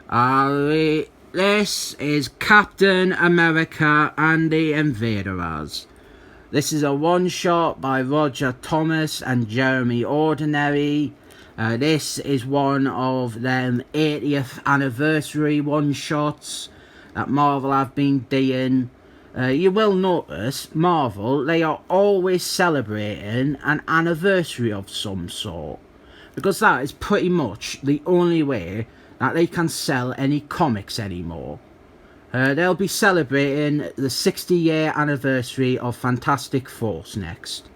This is Captain America and the Invaders. This is a one-shot by Roger Thomas and Jeremy Ordway. This is one of them 80th anniversary one-shots that Marvel have been doing. You will notice, Marvel, they are always celebrating an anniversary of some sort, because that is pretty much the only way that they can sell any comics anymore. They'll be celebrating the 60-year anniversary of Fantastic Force next.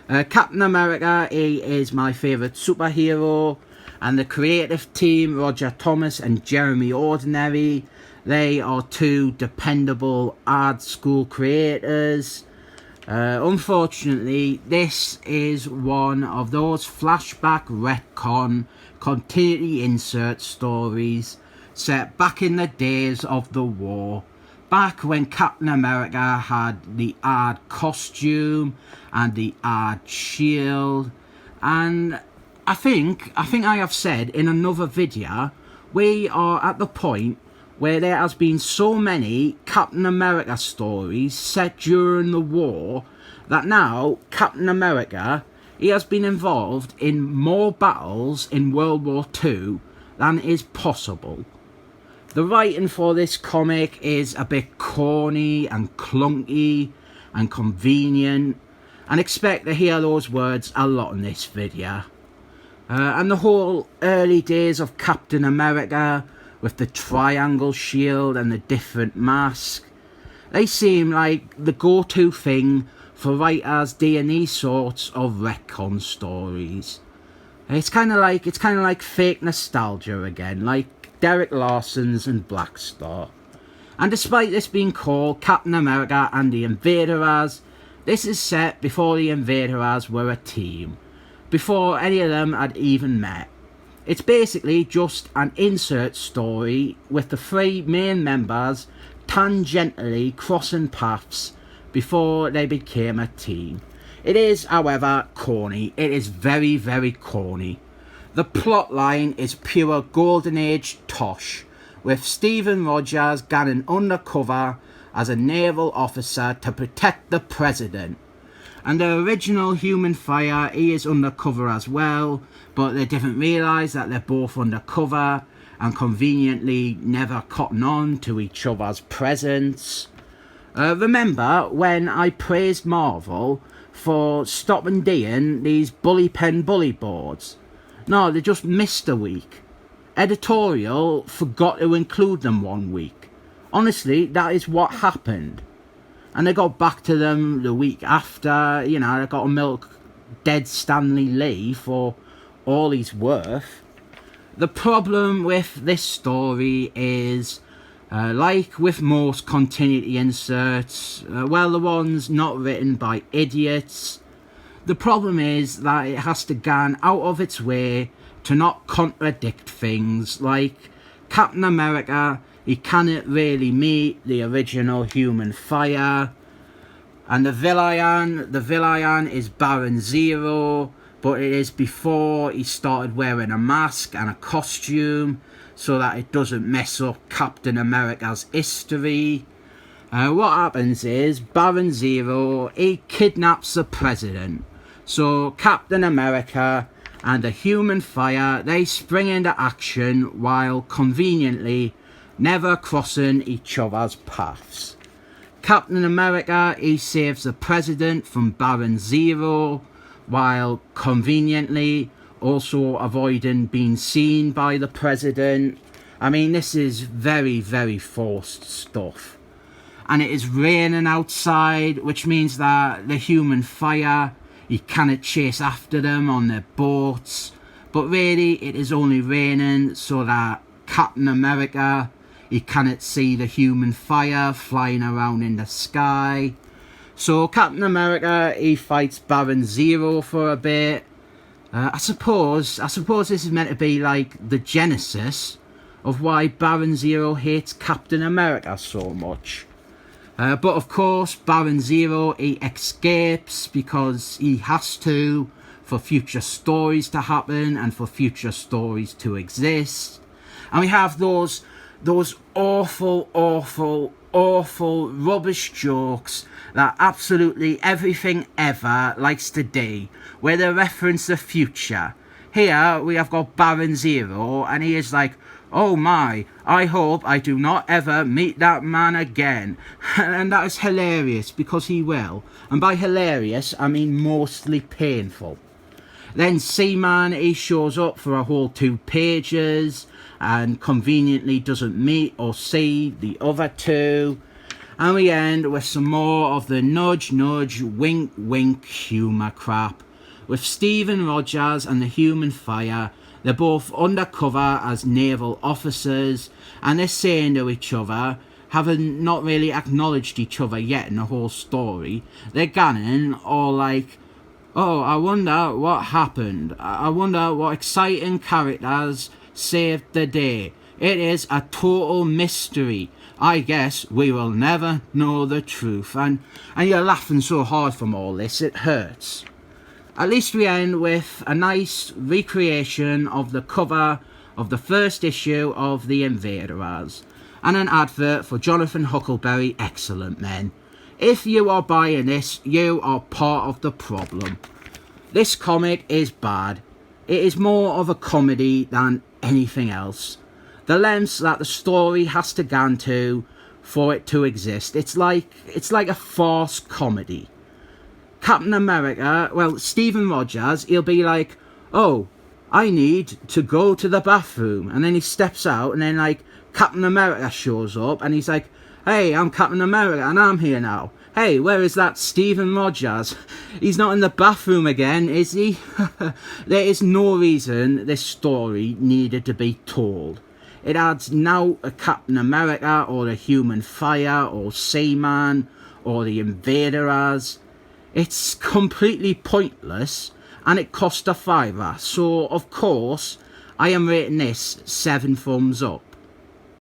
Captain America, he is my favourite superhero, and the creative team, Roger Thomas and Jeremy Ordway, they are two dependable art school creators. Unfortunately, this is one of those flashback retcon continuity insert stories set back in the days of the war, back when Captain America had the odd costume and the odd shield. And I think I have said in another video, we are at the point where there has been so many Captain America stories set during the war that now Captain America, he has been involved in more battles in World War II than is possible. The writing for this comic is a bit corny and clunky and convenient, and expect to hear those words a lot in this video. And the whole early days of Captain America, with the triangle shield and the different mask, they seem like the go-to thing for writers doing these sorts of retcon stories. It's kind of like fake nostalgia again, like Derek Larson's and Black Star. And despite this being called Captain America and the Invaders, this is set before the Invaders were a team, before any of them had even met. It's basically just an insert story with the three main members tangentially crossing paths before they became a team. It is, however, corny. It is very, very corny. The plot line is pure Golden Age tosh, with Stephen Rogers going undercover as a naval officer to protect the president. And the original Human Fire, he is undercover as well, but they didn't realise that they're both undercover and conveniently never cotton on to each other's presence. Remember when I praised Marvel for stopping doing these bully pen bully boards? No, they just missed a week. Editorial forgot to include them one week. Honestly, that is what happened. And they got back to them the week after. You know, they got to milk dead Stanley Lee for all he's worth. The problem with this story is, like with most continuity inserts, well, the ones not written by idiots, the problem is that it has to go out of its way to not contradict things. Like Captain America, he cannot really meet the original Human Fire, and the villain is Baron Zero, but it is before he started wearing a mask and a costume, so that it doesn't mess up Captain America's history. What happens is Baron Zero, he kidnaps the president, so Captain America and the Human Fire, they spring into action while conveniently never crossing each other's paths. Captain America, he saves the president from Baron Zero, while conveniently also avoiding being seen by the president. I mean, this is very, very forced stuff. And it is raining outside, which means that the Human Fire, he cannot chase after them on their boats. But really, it is only raining so that Captain America, he cannot see the Human Fire flying around in the sky. So Captain America, he fights Baron Zero for a bit. I suppose this is meant to be like the genesis of why Baron Zero hates Captain America so much. But of course, Baron Zero, he escapes because he has to, for future stories to happen and for future stories to exist. And we have those awful, awful, awful rubbish jokes that absolutely everything ever likes to do, where they reference the future. Here we have got Baron Zero, and he is like, oh my, I hope I do not ever meet that man again. And that is hilarious, because he will. And by hilarious, I mean mostly painful. Then Seaman, he shows up for a whole 2 pages and conveniently doesn't meet or see the other 2. And we end with some more of the nudge nudge wink wink humour crap, with Stephen Rogers and the Human Fire. They're both undercover as naval officers, and they're saying to each other, having not really acknowledged each other yet in the whole story, they're ganning all like, oh, I wonder what happened. I wonder what exciting characters saved the day. It is a total mystery. I guess we will never know the truth. And you're laughing so hard from all this, it hurts. At least we end with a nice recreation of the cover of the first issue of the Invaders, and an advert for Jonathan Huckleberry. Excellent, men. If you are buying this, you are part of the problem. This comic is bad. It is more of a comedy than anything else. The lengths that the story has to go to for it to exist, it's like a farce comedy. Captain America, well, Stephen Rogers, he'll be like, oh, I need to go to the bathroom. And then he steps out, and then, like, Captain America shows up, and he's like, hey, I'm Captain America, and I'm here now. Hey, where is that Stephen Rogers? He's not in the bathroom again, is he? There is no reason this story needed to be told. It adds now a Captain America, or a Human Fire, or Seaman, or the Invaders. It's completely pointless, and it cost a £5. So, of course, I am rating this 7 thumbs up.